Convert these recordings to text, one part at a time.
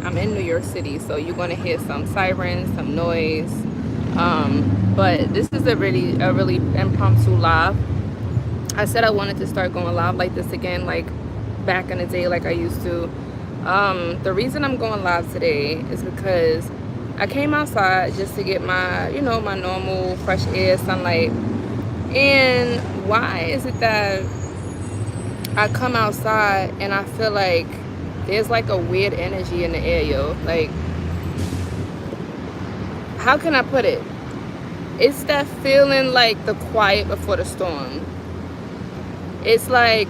I'm in New York City, so you're gonna hear some sirens, some noise. But this is a really impromptu live. I said I wanted to start going live like this again, like back in the day, like I used to. The reason I'm going live today is because I came outside just to get my, my normal fresh air, sunlight. And why is it that I come outside and I feel like there's like a weird energy in the air, yo? Like, how can I put it? It's that feeling like the quiet before the storm. It's like,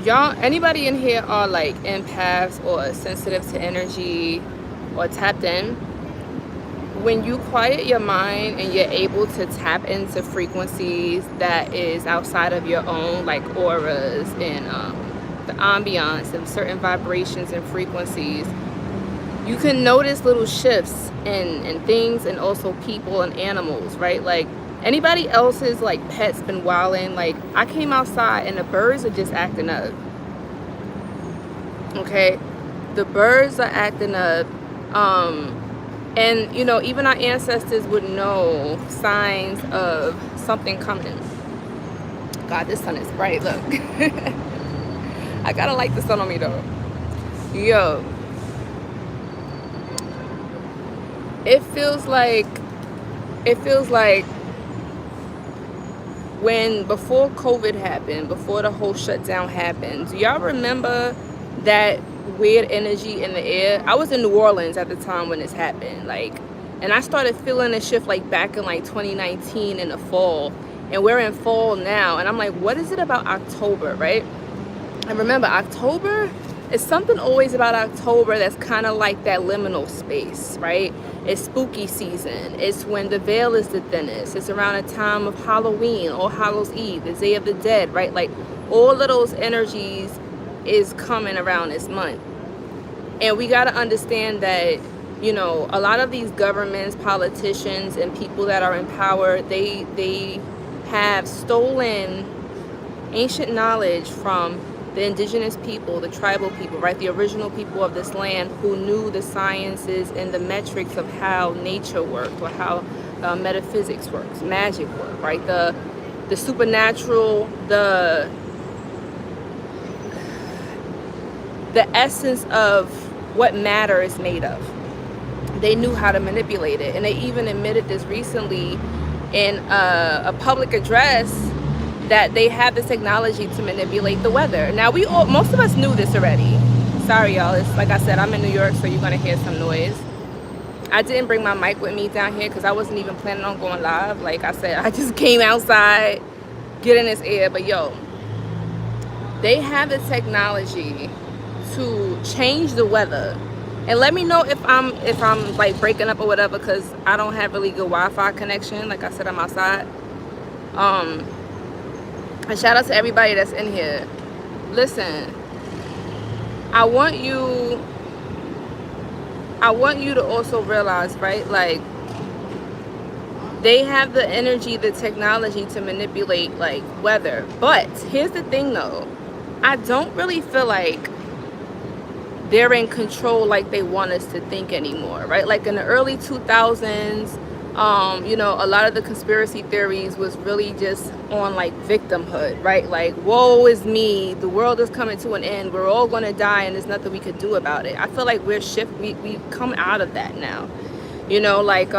y'all, anybody in here are like empaths or sensitive to energy or tapped in? When you quiet your mind and you're able to tap into frequencies that is outside of your own, like auras and the ambiance of certain vibrations and frequencies, you can notice little shifts in things and also people and animals, right? Like, anybody else's like pets been wilding? Like, I came outside and the birds are just acting up. Okay, the birds are acting up. And even our ancestors would know signs of something coming. God, this sun is bright. Look, I gotta light the sun on me though. Yo, it feels like when before COVID happened, before the whole shutdown happened, do y'all remember that weird energy in the air? I was in New Orleans at the time when this happened, like, and I started feeling a shift like back in like 2019 in the fall, and we're in fall now, and I'm like, what is it about October, right? And remember, October is something always about October that's kind of like that liminal space, right? It's spooky season. It's when the veil is the thinnest. It's around a time of Halloween, All Hallows Eve, the Day of the Dead, right? Like, all of those energies is coming around this month. And we got to understand that, a lot of these governments, politicians, and people that are in power, they have stolen ancient knowledge from the indigenous people, the tribal people, right? The original people of this land who knew the sciences and the metrics of how nature worked, or how metaphysics works, magic worked, right? The supernatural, the essence of what matter is made of. They knew how to manipulate it, and they even admitted this recently in a public address, that they have this technology to manipulate the weather. Now, most of us knew this already. Sorry, y'all. It's like I said, I'm in New York, so you're gonna hear some noise. I didn't bring my mic with me down here because I wasn't even planning on going live. Like I said, I just came outside, get in this air. But yo, they have the technology to change the weather. And let me know if I'm like breaking up or whatever, because I don't have really good Wi-Fi connection. Like I said, I'm outside. And shout out to everybody that's in here. Listen, I want you to also realize, right? Like, they have the energy, the technology to manipulate like weather. But here's the thing though, I don't really feel like they're in control like they want us to think anymore, right? Like in the early 2000s, a lot of the conspiracy theories was really just on like victimhood, right? Like, woe is me, the world is coming to an end, we're all gonna die and there's nothing we could do about it. I feel like we come out of that now, like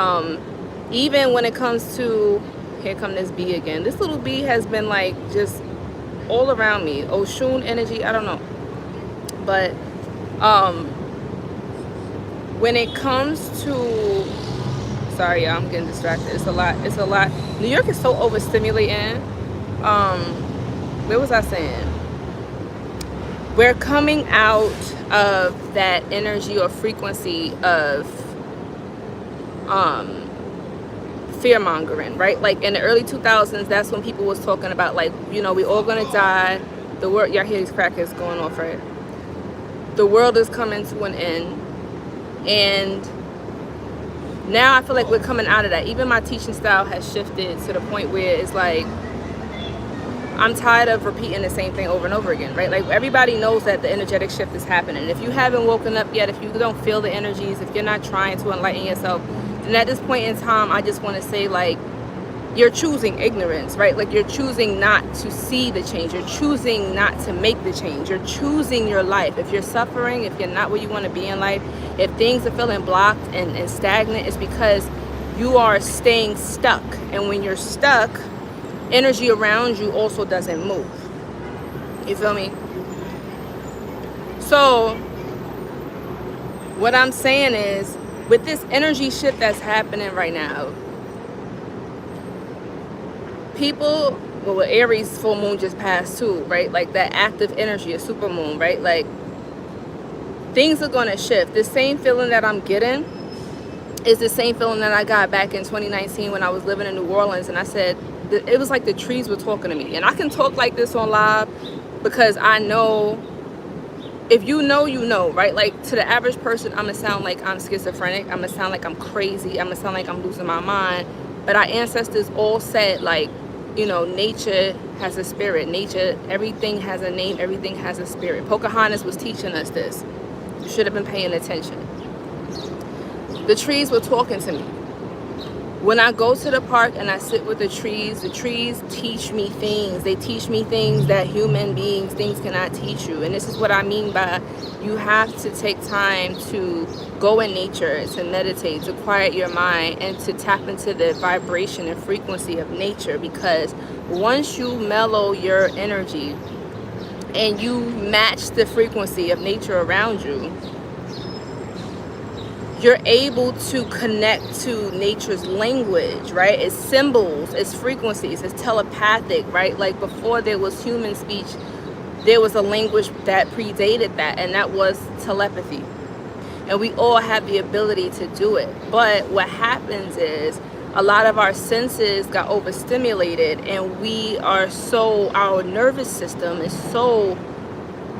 even when it comes to, here come this bee again. This little bee has been like just all around me. Oshun energy, I don't know. But when it comes to, sorry y'all, I'm getting distracted. It's a lot. New York is so overstimulating. Where was I saying? We're coming out of that energy or frequency of fear-mongering, right? Like in the early 2000s, that's when people was talking about like, we all gonna die. The world, y'all hear these crackers going off, right? The world is coming to an end. And now I feel like we're coming out of that. Even my teaching style has shifted to the point where it's like, I'm tired of repeating the same thing over and over again, right? Like, everybody knows that the energetic shift is happening. If you haven't woken up yet, if you don't feel the energies, if you're not trying to enlighten yourself, then at this point in time, I just want to say, like, you're choosing ignorance, right? Like, you're choosing not to see the change. You're choosing not to make the change. You're choosing your life. If you're suffering, if you're not where you want to be in life, if things are feeling blocked and stagnant, it's because you are staying stuck. And when you're stuck, energy around you also doesn't move. You feel me? So what I'm saying is, with this energy shift that's happening right now, people, well, Aries full moon just passed too, right? Like, that active energy, a super moon, right? Like, things are going to shift. The same feeling that I'm getting is the same feeling that I got back in 2019 when I was living in New Orleans, and I said, it was like the trees were talking to me. And I can talk like this on live because I know, if you know, you know, right? Like, to the average person, I'm gonna sound like I'm schizophrenic. I'm gonna sound like I'm crazy. I'm gonna sound like I'm losing my mind. But our ancestors all said, like, you know, nature has a spirit. Nature, everything has a name. Everything has a spirit. Pocahontas was teaching us this. You should have been paying attention. The trees were talking to me. When I go to the park and I sit with the trees teach me things. They teach me things that human beings, things cannot teach you. And this is what I mean by, you have to take time to go in nature, to meditate, to quiet your mind, and to tap into the vibration and frequency of nature. Because once you mellow your energy and you match the frequency of nature around you, you're able to connect to nature's language, right? It's symbols, it's frequencies, it's telepathic, right? Like, before there was human speech, there was a language that predated that, and that was telepathy. And we all have the ability to do it. But what happens is, a lot of our senses got overstimulated, and we are so, our nervous system is so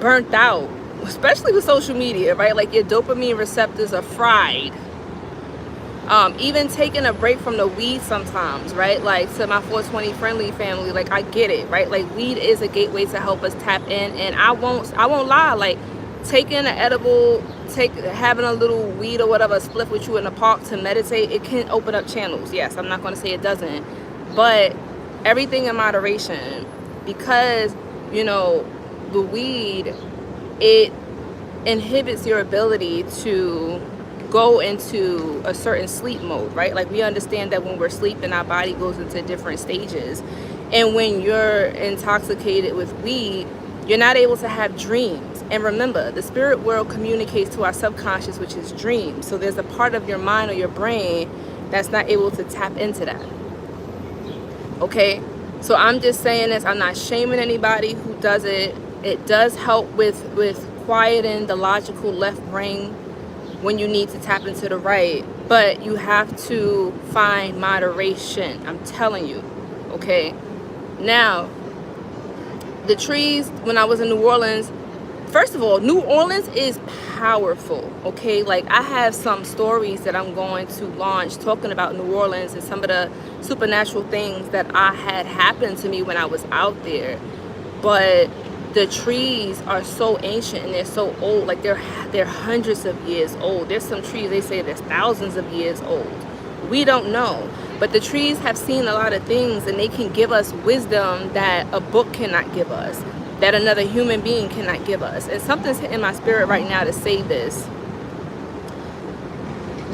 burnt out, especially with social media, right? Like, your dopamine receptors are fried. Even taking a break from the weed sometimes, right? Like, to my 420 friendly family, like, I get it, right? Like, weed is a gateway to help us tap in. And I won't lie, like, taking an edible, having a little weed or whatever, spliff with you in the park to meditate, it can open up channels. Yes, I'm not going to say it doesn't, but everything in moderation. Because, you know, the weed, it inhibits your ability to go into a certain sleep mode, right? Like, we understand that when we're sleeping, our body goes into different stages. And when you're intoxicated with weed, you're not able to have dreams. And remember, the spirit world communicates to our subconscious, which is dreams. So there's a part of your mind or your brain that's not able to tap into that. Okay? So I'm just saying this. I'm not shaming anybody who does it. It does help with quieting the logical left brain when you need to tap into the right. But you have to find moderation. I'm telling you. Okay? Now, the trees, when I was in New Orleans, first of all, New Orleans is powerful. Okay? Like, I have some stories that I'm going to launch talking about New Orleans and some of the supernatural things that I had happen to me when I was out there. But the trees are so ancient and they're so old. Like, they're hundreds of years old. There's some trees, they say there's thousands of years old. We don't know. But the trees have seen a lot of things, and they can give us wisdom that a book cannot give us, that another human being cannot give us. And something's hitting my spirit right now to say this.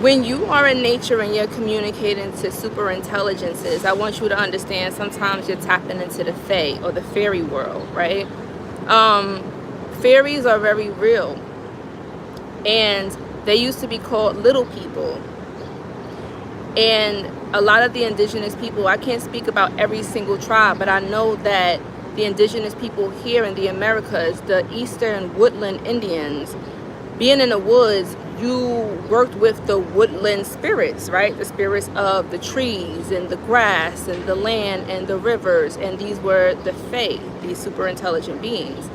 When you are in nature and you're communicating to super intelligences, I want you to understand sometimes you're tapping into the fae or the fairy world, right? Fairies are very real, and they used to be called little people. And a lot of the indigenous people, I can't speak about every single tribe, but I know that the indigenous people here in the Americas, the Eastern Woodland Indians, being in the woods, you worked with the woodland spirits, right? The spirits of the trees and the grass and the land and the rivers, and these were the fae, these super intelligent beings.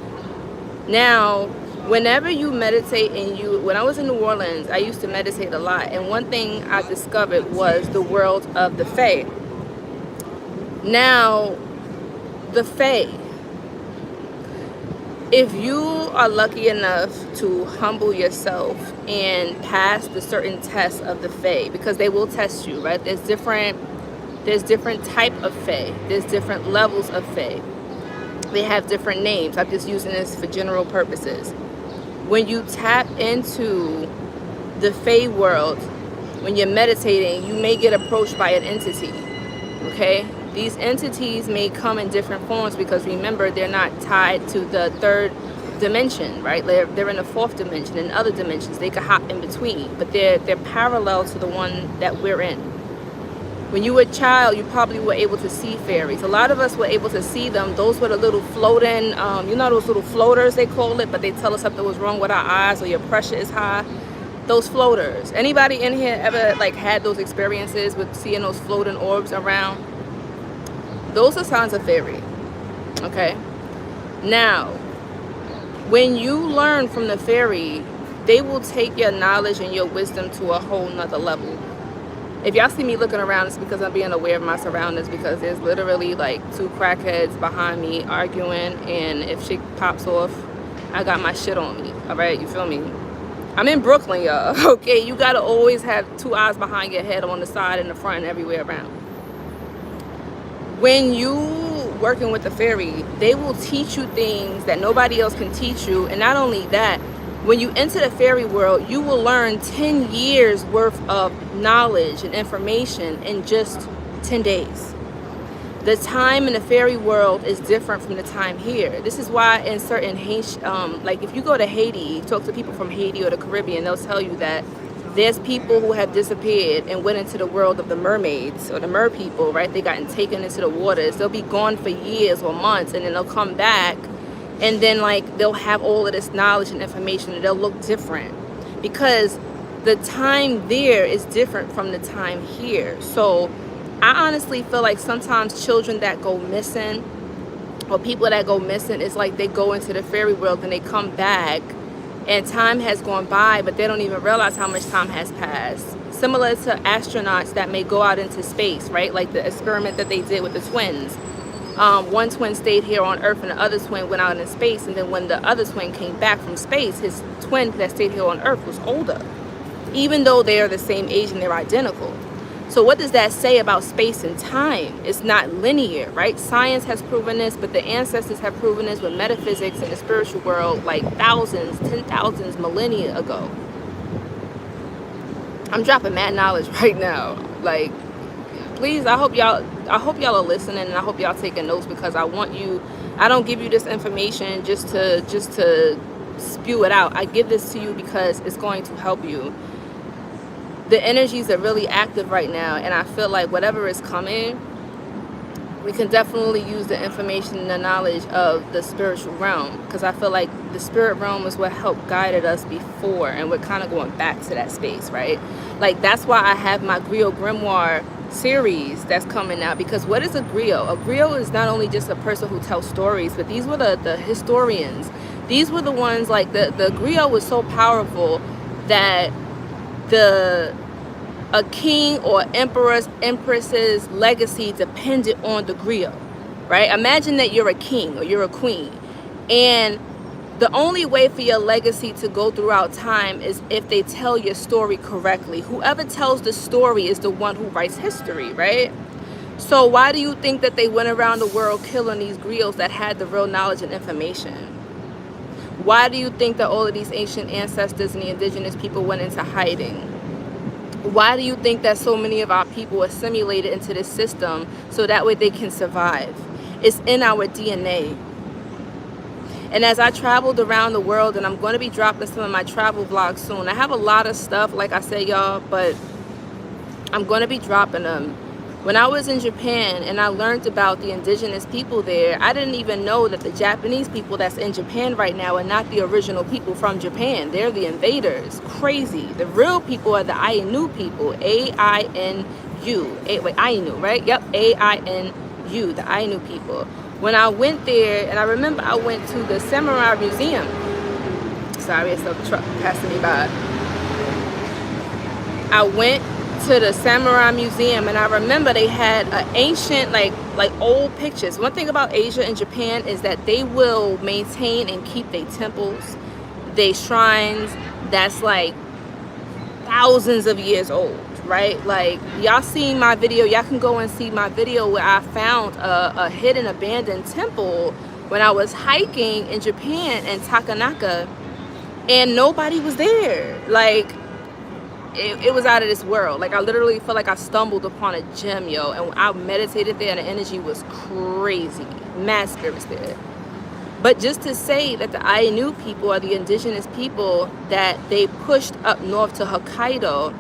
Now, whenever you meditate, and when I was in New Orleans, I used to meditate a lot, and one thing I discovered was the world of the fae. Now, the fae, if you are lucky enough to humble yourself and pass the certain tests of the Fae, because they will test you, right? There's different type of Fae. There's different levels of Fae. They have different names. I'm just using this for general purposes. When you tap into the Fae world, when you're meditating, you may get approached by an entity, okay? These entities may come in different forms because remember, they're not tied to the third dimension, right? They're in the fourth dimension and other dimensions. They could hop in between, but they're parallel to the one that we're in. When you were a child, you probably were able to see fairies. A lot of us were able to see them. Those were the little floating, you know, those little floaters they call it, but they tell us something was wrong with our eyes or your pressure is high. Those floaters. Anybody in here ever like had those experiences with seeing those floating orbs around? Those are signs of fairy, okay? Now, when you learn from the fairy, they will take your knowledge and your wisdom to a whole nother level. If y'all see me looking around, it's because I'm being aware of my surroundings, because there's literally like 2 crackheads behind me arguing, and if shit pops off, I got my shit on me, all right? You feel me? I'm in Brooklyn, y'all, okay? You gotta always have 2 eyes behind your head, on the side, in the front, and everywhere around. When you working with the fairy, they will teach you things that nobody else can teach you. And not only that, when you enter the fairy world, you will learn 10 years worth of knowledge and information in just 10 days. The time in the fairy world is different from the time here. This is why in certain like if you go to Haiti, talk to people from Haiti or the Caribbean, they'll tell you that there's people who have disappeared and went into the world of the mermaids or the mer people, right? They gotten taken into the waters. They'll be gone for years or months, and then they'll come back, and then like they'll have all of this knowledge and information, and they'll look different because the time there is different from the time here. So I honestly feel like sometimes children that go missing or people that go missing, it's like they go into the fairy world and they come back and time has gone by, but they don't even realize how much time has passed. Similar to astronauts that may go out into space, right? Like the experiment that they did with the twins. One twin stayed here on Earth and the other twin went out in space, and then when the other twin came back from space, his twin that stayed here on Earth was older, even though they are the same age and they're identical. So what does that say about space and time? It's not linear, right? Science has proven this, but the ancestors have proven this with metaphysics and the spiritual world like thousands, 10,000s, millennia ago. I'm dropping mad knowledge right now. Like, please, I hope y'all are listening, and I hope y'all taking notes, because I don't give you this information just to spew it out. I give this to you because it's going to help you. The energies are really active right now, and I feel like whatever is coming, we can definitely use the information and the knowledge of the spiritual realm, because I feel like the spirit realm is what helped guided us before, and we're kind of going back to that space, right? Like, that's why I have my Griot Grimoire series that's coming out, because what is a griot? A griot is not only just a person who tells stories, but these were the historians. These were the ones, like the griot was so powerful that a king or empress's legacy depended on the griot, right? Imagine that you're a king or you're a queen, and the only way for your legacy to go throughout time is if they tell your story correctly. Whoever tells the story is the one who writes history, right? So why do you think that they went around the world killing these griots that had the real knowledge and information? Why do you think that all of these ancient ancestors and the indigenous people went into hiding? Why do you think that so many of our people assimilated into this system so that way they can survive? It's in our DNA. And as I traveled around the world, and I'm going to be dropping some of my travel vlogs soon. I have a lot of stuff, like I said, y'all, but I'm going to be dropping them. When I was in Japan and I learned about the indigenous people there, I didn't even know that the Japanese people that's in Japan right now are not the original people from Japan. They're the invaders. Crazy. The real people are the Ainu people. A-I-N-U. Ainu, right? Yep, A-I-N-U, the Ainu people. When I went there, and I remember I went to the Samurai Museum. Sorry, it's a truck passing me by. I went to the samurai museum, and I remember they had ancient like old pictures. One thing about Asia and Japan is that they will maintain and keep their temples, their shrines that's like thousands of years old, right? Like, y'all seen my video, y'all can go and see my video where I found a hidden abandoned temple when I was hiking in Japan in Takanaka, and nobody was there. Like, it was out of this world. Like, I literally felt like I stumbled upon a gem, yo, and I meditated there and the energy was crazy. Mad spirits there. But just to say that the Ainu people are the indigenous people that they pushed up north to Hokkaido,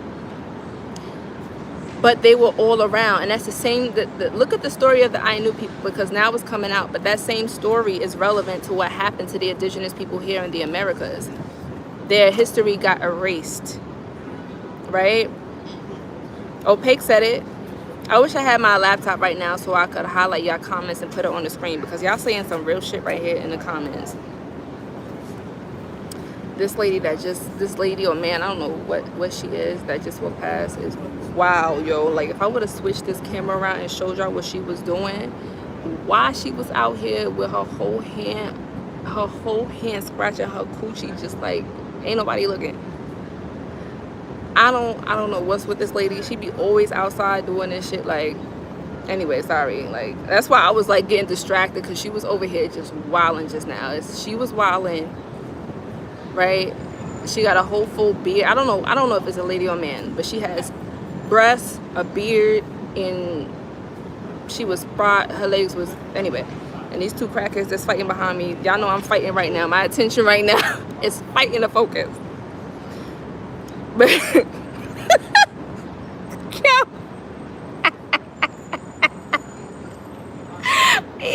but they were all around. And that's the same, look at the story of the Ainu people, because now it's coming out, but that same story is relevant to what happened to the indigenous people here in the Americas. Their history got erased, right? Opaque said it. I wish I had my laptop right now so I could highlight y'all comments and put it on the screen, because y'all saying some real shit right here in the comments. This lady or man, I don't know what she is, that just walked past is wow, yo. Like, if I would have switched this camera around and showed y'all what she was doing, why she was out here with her whole hand scratching her coochie, just like ain't nobody looking. I don't know what's with this lady. She be always outside doing this shit. Like, anyway, sorry. Like, that's why I was like getting distracted, because she was over here just wilding just now. She was wilding, right? She got a whole full beard. I don't know if it's a lady or man, but she has breasts, a beard, and she was fried. Her legs was, anyway. And these two crackers that's fighting behind me, y'all know I'm fighting right now. My attention right now is fighting to focus. But yo,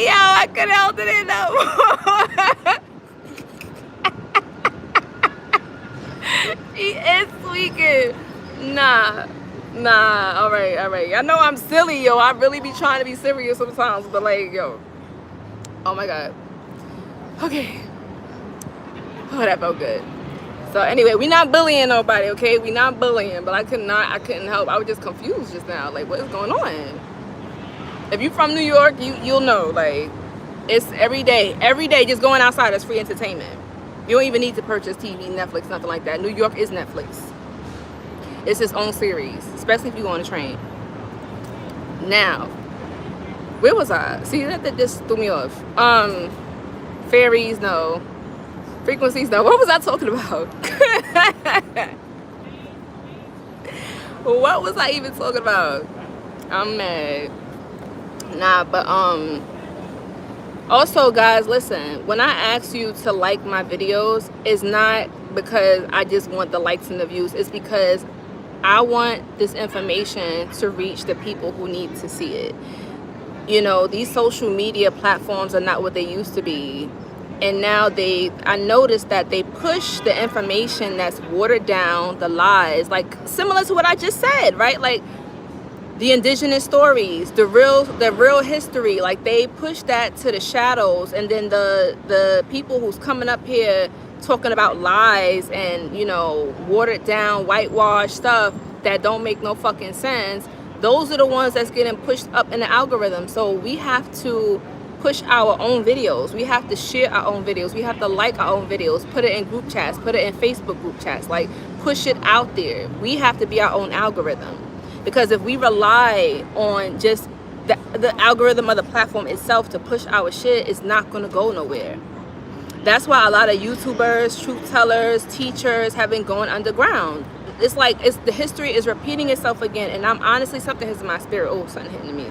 I couldn't hold it in no more. She is tweaking. Nah, all right. I know I'm silly, yo. I really be trying to be serious sometimes, but like, yo, oh my god. Okay. Oh, that felt good. So anyway, we not bullying nobody, okay? We not bullying, but I couldn't help. I was just confused just now. Like, what is going on? If you from New York, you'll know. Like, it's every day just going outside is free entertainment. You don't even need to purchase TV, Netflix, nothing like that. New York is Netflix. It's its own series, especially if you go on a train. Now, where was I? See, that just threw me off. Fairies, no. Frequencies, though. What was I talking about? What was I even talking about? I'm mad. Nah, but also, guys, listen, when I ask you to like my videos, it's not because I just want the likes and the views. It's because I want this information to reach the people who need to see it. You know, these social media platforms are not what they used to be. And now I noticed that they push the information that's watered down, the lies, like similar to what I just said, right? Like the indigenous stories, the real history, like they push that to the shadows. And then the people who's coming up here talking about lies and, you know, watered down, whitewashed stuff that don't make no fucking sense, those are the ones that's getting pushed up in the algorithm. So we have to push our own videos. We have to share our own videos. We have to like our own videos, put it in group chats, put it in Facebook group chats, like push it out there. We have to be our own algorithm, because if we rely on just the algorithm of the platform itself to push our shit, it's not going to go nowhere. That's why a lot of YouTubers, truth tellers, teachers have been going underground. It's like the history is repeating itself again, and I'm honestly, something is in my spirit. Oh, something hitting me.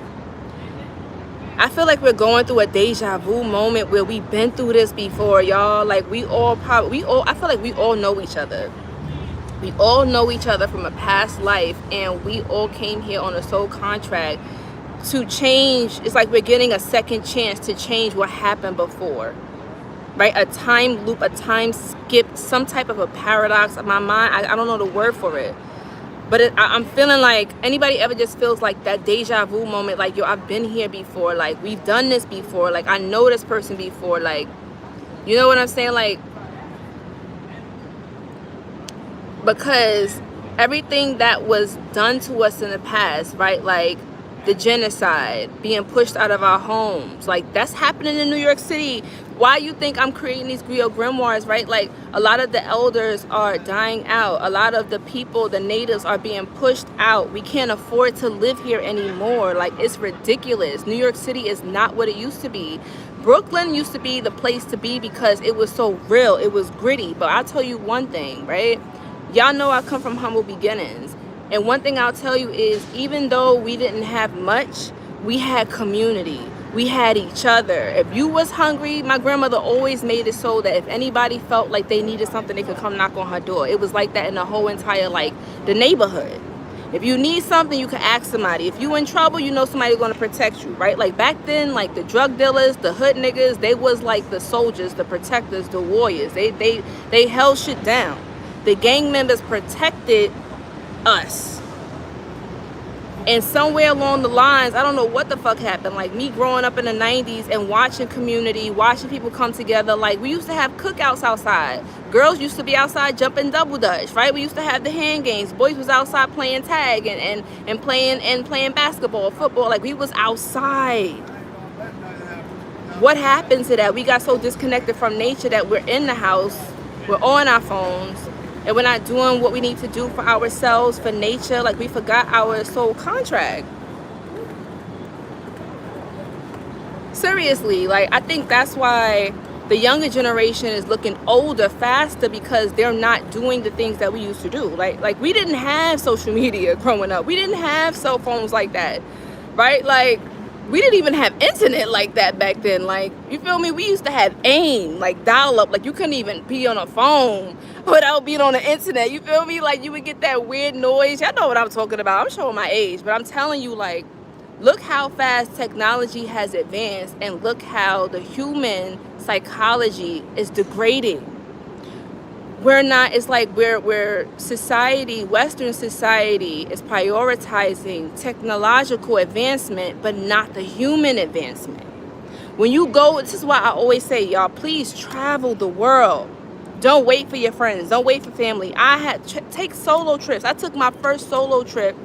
I feel like we're going through a deja vu moment where we've been through this before, y'all. Like, I feel like we all know each other. We all know each other from a past life, and we all came here on a soul contract to change. It's like we're getting a second chance to change what happened before, right? A time loop, a time skip, some type of a paradox of my mind. I don't know the word for it. But I'm feeling like, anybody ever just feels like that deja vu moment, like, yo, I've been here before, like, we've done this before, like, I know this person before, like, you know what I'm saying? Like, because Everything that was done to us in the past, right? Like the genocide, being pushed out of our homes, like that's happening in New York City. Why you think I'm creating these griot grimoires, right? Like a lot of the elders are dying out. A lot of the people, the natives, are being pushed out. We can't afford to live here anymore. Like, it's ridiculous. New York City is not what it used to be. Brooklyn used to be the place to be because it was so real. It was gritty. But I'll tell you one thing, right? Y'all know I come from humble beginnings. And one thing I'll tell you is, even though we didn't have much, we had community. We had each other. If you was hungry, my grandmother always made it so that if anybody felt like they needed something, they could come knock on her door. It was like that in the whole entire, like, the neighborhood. If you need something, you can ask somebody. If you in trouble, you know somebody's going to protect you, right? Like back then, like the drug dealers, the hood niggas, they was like the soldiers, the protectors, the warriors. They held shit down. The gang members protected us. And somewhere along the lines, I don't know what the fuck happened. Like me growing up in the 90s and watching community, watching people come together. Like we used to have cookouts outside. Girls used to be outside jumping double dutch, right? We used to have the hand games. Boys was outside playing tag and playing basketball, football. Like we was outside. What happened to that? We got so disconnected from nature that we're in the house, we're on our phones, and we're not doing what we need to do for ourselves, for nature. Like we forgot our soul contract. Seriously, like I think that's why the younger generation is looking older faster, because they're not doing the things that we used to do. Like we didn't have social media growing up. We didn't have cell phones like that, right? Like we didn't even have internet like that back then. Like, you feel me? We used to have AIM, like dial up. Like you couldn't even be on a phone without being on the internet. You feel me? Like you would get that weird noise. Y'all know what I'm talking about. I'm showing my age, but I'm telling you, like, look how fast technology has advanced, and look how the human psychology is degrading. We're not, it's like we're society, Western society is prioritizing technological advancement, but not the human advancement. When you go, this is why I always say, y'all, please travel the world. Don't wait for your friends. Don't wait for family. I had take solo trips. I took my first solo trip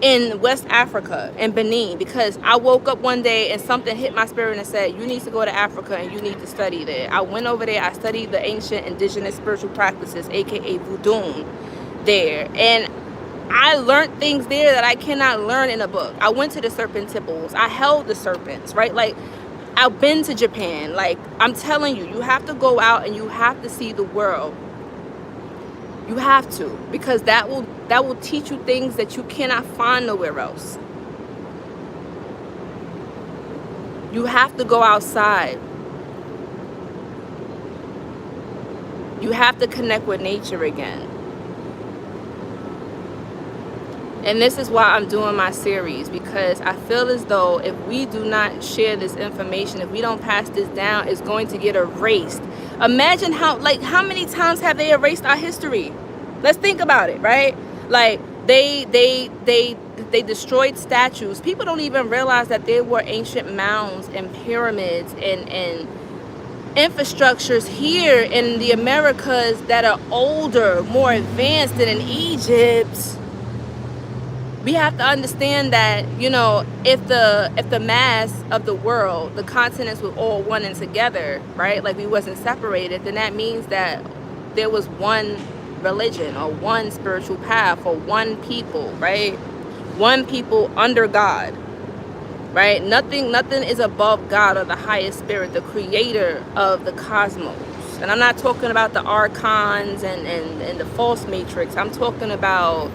in West Africa, in Benin, because I woke up one day and something hit my spirit and said, you need to go to Africa and you need to study there. I went over there. I studied the ancient indigenous spiritual practices, aka Voodoo, there. And I learned things there that I cannot learn in a book. I went to the serpent temples. I held the serpents, right? Like, I've been to Japan. Like, I'm telling you, you have to go out and you have to see the world. You have to, because that will teach you things that you cannot find nowhere else. You have to go outside. You have to connect with nature again. And this is why I'm doing my series, because I feel as though if we do not share this information, if we don't pass this down, it's going to get erased. Imagine how many times have they erased our history? Let's think about it, right? Like they destroyed statues. People don't even realize that there were ancient mounds and pyramids and infrastructures here in the Americas that are older, more advanced than in Egypt. We have to understand that, you know, if the mass of the world, the continents were all one and together, right? Like we wasn't separated, then that means that there was one religion or one spiritual path or one people, right? One people under God, right? Nothing is above God or the highest spirit, the creator of the cosmos. And I'm not talking about the archons and the false matrix. I'm talking about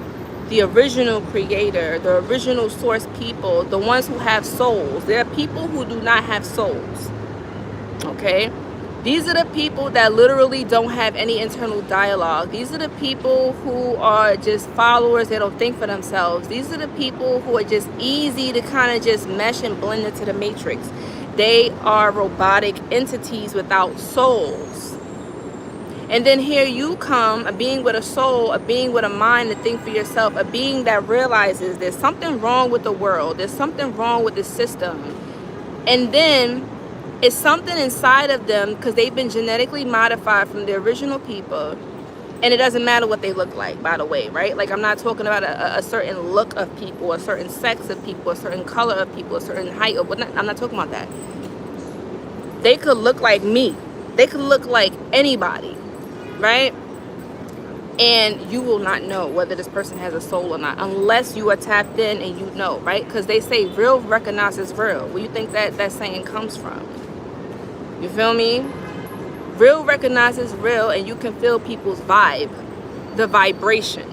the original creator, the original source people, the ones who have souls. There are people who do not have souls, okay? These are the people that literally don't have any internal dialogue. These are the people who are just followers. They don't think for themselves. These are the people who are just easy to kind of just mesh and blend into the matrix. They are robotic entities without souls. And then here you come, a being with a soul, a being with a mind to think for yourself, a being that realizes there's something wrong with the world, there's something wrong with the system. And then it's something inside of them, because they've been genetically modified from the original people, And it doesn't matter what they look like, by the way, right? Like, I'm not talking about a certain look of people, a certain sex of people, a certain color of people, a certain height of whatnot. I'm not talking about that. They could look like me. They could look like anybody, right? And you will not know whether this person has a soul or not unless you are tapped in and you know, right? Because they say real recognizes real. Where you think that saying comes from? You feel me? Real recognizes real, and you can feel people's vibe, the vibration.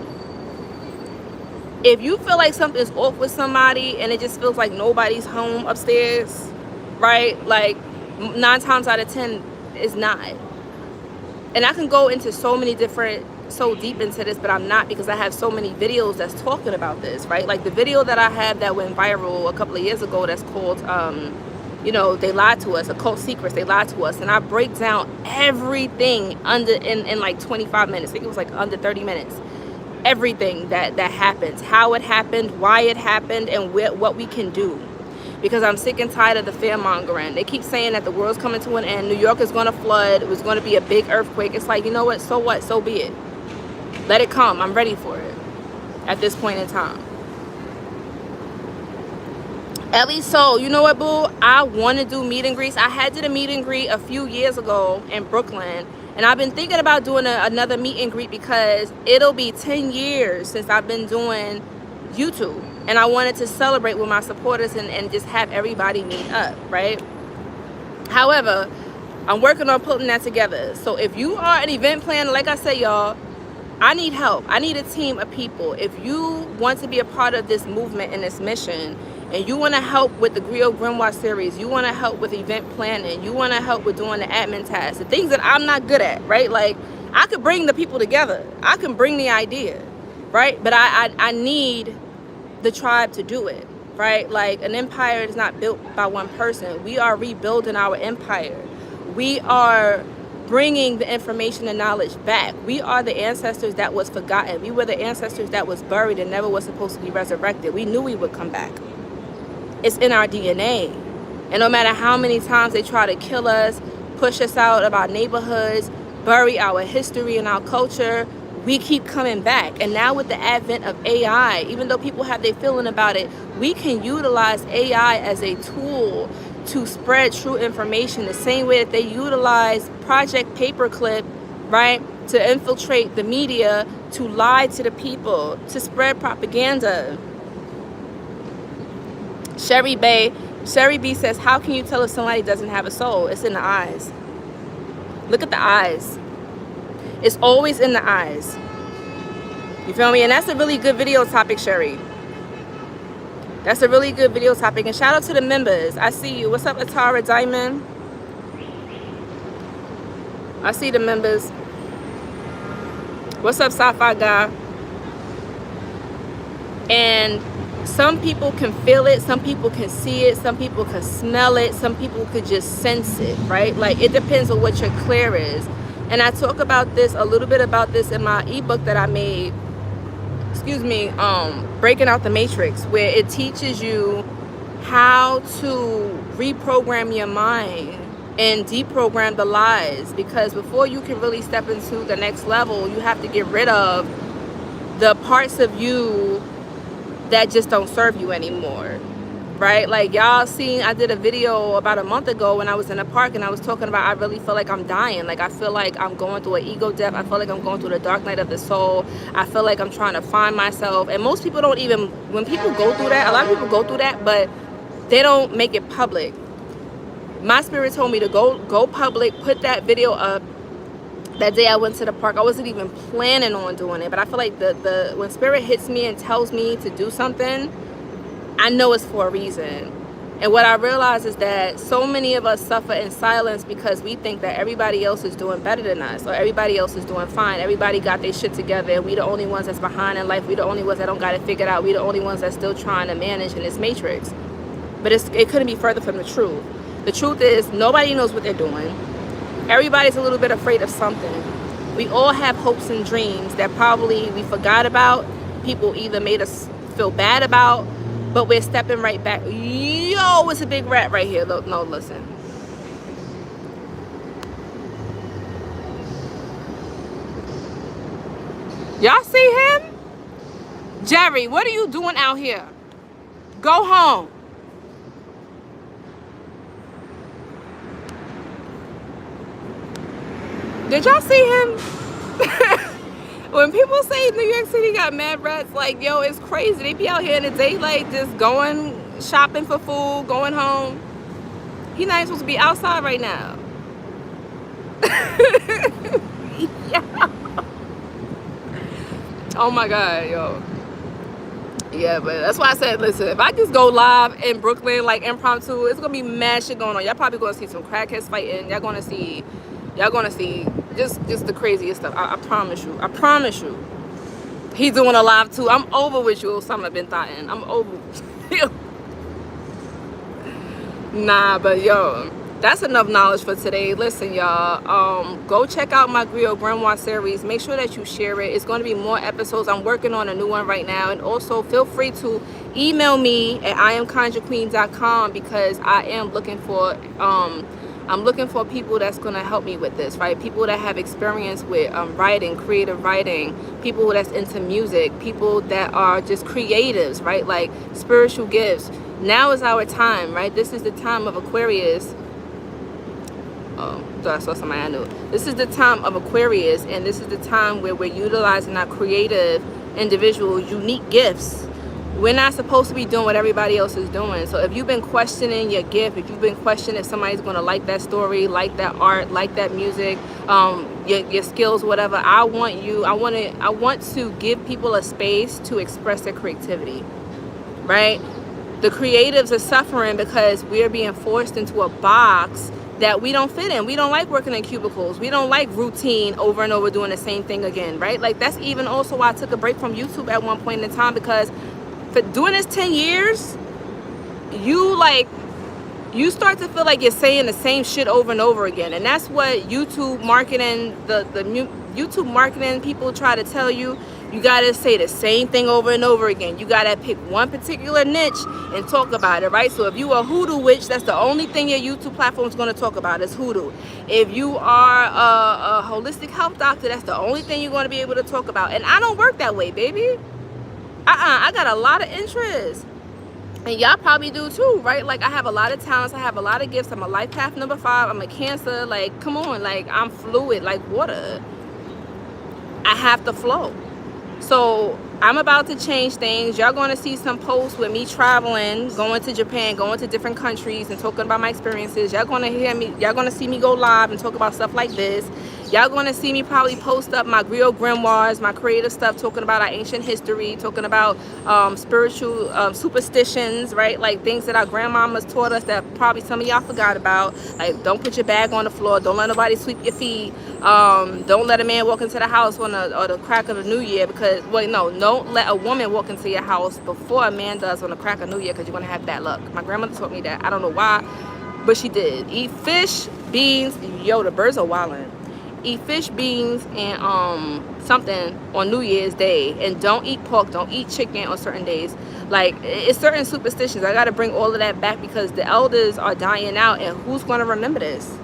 If you feel like something's off with somebody and it just feels like nobody's home upstairs, right? Like 9 times out of 10 is not. And I can go into so deep into this, but I'm not, because I have so many videos that's talking about this, right? Like the video that I have that went viral a couple of years ago that's called you know, they lied to us, occult secrets, they lied to us. And I break down everything in like 25 minutes. I think it was like under 30 minutes. Everything that happens, how it happened, why it happened, and what we can do. Because I'm sick and tired of the fear mongering. They keep saying that the world's coming to an end. New York is going to flood. It was going to be a big earthquake. It's like, you know what? So what? So be it. Let it come. I'm ready for it at this point in time. At least so, you know what, boo? I want to do meet and greets. I had did a meet and greet a few years ago in Brooklyn. And I've been thinking about doing another meet and greet because it'll be 10 years since I've been doing YouTube. And I wanted to celebrate with my supporters and just have everybody meet up, right? However, I'm working on putting that together. So if you are an event planner, like I said, y'all, I need help. I need a team of people. If you want to be a part of this movement and this mission, and you want to help with the Griot Grimoire series, you want to help with event planning, you want to help with doing the admin tasks, the things that I'm not good at, right? Like, I could bring the people together. I can bring the idea, right? But I need the tribe to do it, right? Like, an empire is not built by one person. We are rebuilding our empire. We are bringing the information and knowledge back. We are the ancestors that was forgotten. We were the ancestors that was buried and never was supposed to be resurrected. We knew we would come back. It's in our DNA. And no matter how many times they try to kill us, push us out of our neighborhoods, bury our history and our culture, we keep coming back. And now with the advent of AI, even though people have their feeling about it, we can utilize AI as a tool to spread true information the same way that they utilize Project Paperclip, right, to infiltrate the media, to lie to the people, to spread propaganda. Sherry B says, how can you tell if somebody doesn't have a soul? It's in the eyes. Look at the eyes. It's always in the eyes. You feel me? And that's a really good video topic, Sherry. That's a really good video topic. And shout out to the members. I see you. What's up, Atara Diamond? I see the members. What's up, Sci-Fi Guy? And some people can feel it, some people can see it, some people can smell it, some people could just sense it, right? Like, it depends on what your clear is. And I talk about this, a little bit about this in my ebook that I made, Breaking Out the Matrix, where it teaches you how to reprogram your mind and deprogram the lies. Because before you can really step into the next level, you have to get rid of the parts of you that just don't serve you anymore, right? Like, y'all seen, I did a video about a month ago when I was in a park and I was talking about, I really feel like I'm dying. Like, I feel like I'm going through an ego death. I feel like I'm going through the dark night of the soul. I feel like I'm trying to find myself. And most people don't even, when people go through that, a lot of people go through that, but they don't make it public. My spirit told me to go public, put that video up. That day I went to the park, I wasn't even planning on doing it, but I feel like when spirit hits me and tells me to do something, I know it's for a reason. And what I realize is that so many of us suffer in silence because we think that everybody else is doing better than us, or everybody else is doing fine. Everybody got their shit together, and we the only ones that's behind in life. We the only ones that don't got it figured out. We the only ones that's still trying to manage in this matrix. But it couldn't be further from the truth. The truth is, nobody knows what they're doing. Everybody's a little bit afraid of something. We all have hopes and dreams that probably we forgot about. People either made us feel bad about, but we're stepping right back. Yo, it's a big rat right here. No, listen. Y'all see him? Jerry, what are you doing out here? Go home. Did y'all see him? When people say New York City got mad rats, like, yo, it's crazy. They be out here in the daylight just going shopping for food, going home. He not even supposed to be outside right now. Yeah. Oh my God, yo. Yeah, but that's why I said, listen, if I just go live in Brooklyn, like impromptu, it's gonna be mad shit going on. Y'all probably gonna see some crackheads fighting. Y'all gonna see just the craziest stuff. I promise you. I promise you. He's doing a live too. I'm over with you, Osama bin Laden. I'm over with you. Nah, but yo, that's enough knowledge for today. Listen, y'all, go check out my Griot Grimoire series. Make sure that you share it. It's going to be more episodes. I'm working on a new one right now. And also feel free to email me at iamconjurequeen.com, because I am looking for I'm looking for people that's going to help me with this, right? People that have experience with writing, creative writing, people that's into music, people that are just creatives, right? Like spiritual gifts. Now is our time, right? This is the time of Aquarius. Oh, I saw somebody I knew. This is the time of Aquarius, and this is the time where we're utilizing our creative, individual, unique gifts. We're not supposed to be doing what everybody else is doing. So if you've been questioning your gift, if you've been questioning if somebody's going to like that story, like that art, like that music, your skills, whatever, I want to give people a space to express their creativity, right? The creatives are suffering because we're being forced into a box that we don't fit in. We don't like working in cubicles. We don't like routine over and over doing the same thing again, right? Like that's even also why I took a break from YouTube at one point in time, because for doing this 10 years, you start to feel like you're saying the same shit over and over again. And that's what YouTube marketing, the YouTube marketing people try to tell you. You gotta say the same thing over and over again. You gotta pick one particular niche and talk about it, right? So if you are a hoodoo witch, that's the only thing your YouTube platform is gonna talk about is hoodoo. If you are a holistic health doctor, that's the only thing you're gonna be able to talk about. And I don't work that way, baby. I got a lot of interests. And y'all probably do too, right? Like I have a lot of talents, I have a lot of gifts. I'm a life path number 5, I'm a Cancer. Like, come on, like I'm fluid like water. I have to flow. So I'm about to change things. Y'all going to see some posts with me traveling, going to Japan, going to different countries and talking about my experiences. Y'all going to hear me, y'all going to see me go live and talk about stuff like this. Y'all going to see me probably post up my Griot Grimoires, my creative stuff, talking about our ancient history, talking about spiritual superstitions, right? Like things that our grandmamas taught us that probably some of y'all forgot about. Like, don't put your bag on the floor. Don't let nobody sweep your feet. Don't let a man walk into the house on the crack of the new year, because, wait, no, don't let a woman walk into your house before a man does on the crack of new year, because you're going to have bad luck. My grandmother taught me that. I don't know why, but she did. Eat fish, beans. Yo, the birds are wilding. Eat fish, beans, and something on New Year's Day, and don't eat pork, don't eat chicken on certain days. Like, it's certain superstitions. I got to bring all of that back because the elders are dying out, and who's going to remember this?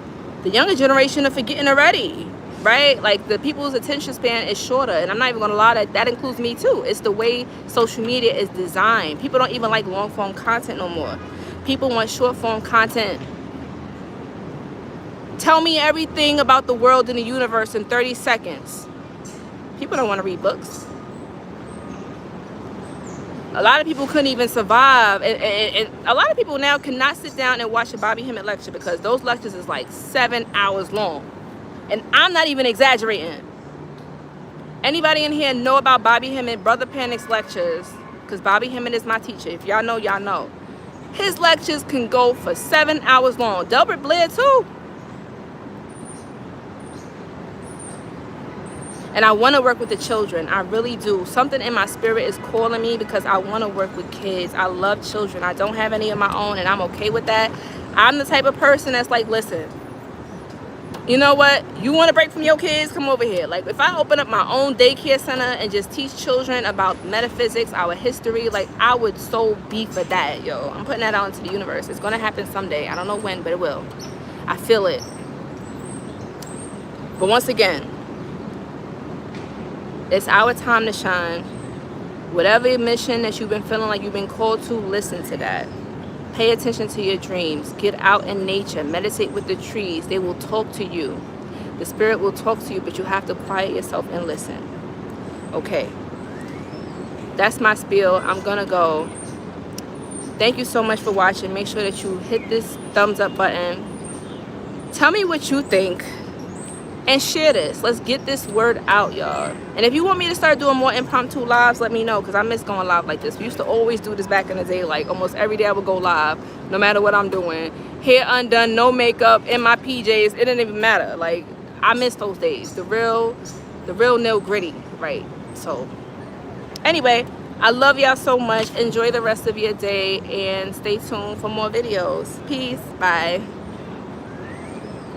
The younger generation are forgetting already, right? Like, the people's attention span is shorter, and I'm not even going to lie, that includes me too. It's the way social media is designed. People don't even like long form content no more. People want short form content. Tell me everything about the world and the universe in 30 seconds. People don't want to read books. A lot of people couldn't even survive. And a lot of people now cannot sit down and watch a Bobby Hemmett lecture, because those lectures is like 7 hours long. And I'm not even exaggerating. Anybody in here know about Bobby Hemmett, Brother Panic's lectures? Because Bobby Hemmett is my teacher. If y'all know, y'all know. His lectures can go for 7 hours long. Delbert Blair too. And I want to work with the children. I really do. Something in my spirit is calling me, because I want to work with kids. I love children. I don't have any of my own, and I'm okay with that. I'm the type of person that's like, listen, you know what? You want to break from your kids? Come over here. Like, if I open up my own daycare center and just teach children about metaphysics, our history, like, I would so be for that, yo. I'm putting that out into the universe. It's going to happen someday. I don't know when, but it will. I feel it. But once again, It's our time to shine. Whatever mission that you've been feeling like you've been called to, listen to that. Pay attention to your dreams. Get out in nature. Meditate with the trees. They will talk to you. The spirit will talk to you, but you have to quiet yourself and listen. Okay. That's my spiel. I'm gonna go. Thank you so much for watching. Make sure that you hit this thumbs up button. Tell me what you think. And share this. Let's get this word out, y'all. And if you want me to start doing more impromptu lives, let me know, because I miss going live like this. We used to always do this back in the day. Like almost every day I would go live, no matter what I'm doing. Hair undone, no makeup, in my PJs. It didn't even matter. Like, I miss those days. The real nil gritty, right? So, anyway, I love y'all so much. Enjoy the rest of your day and stay tuned for more videos. Peace. Bye.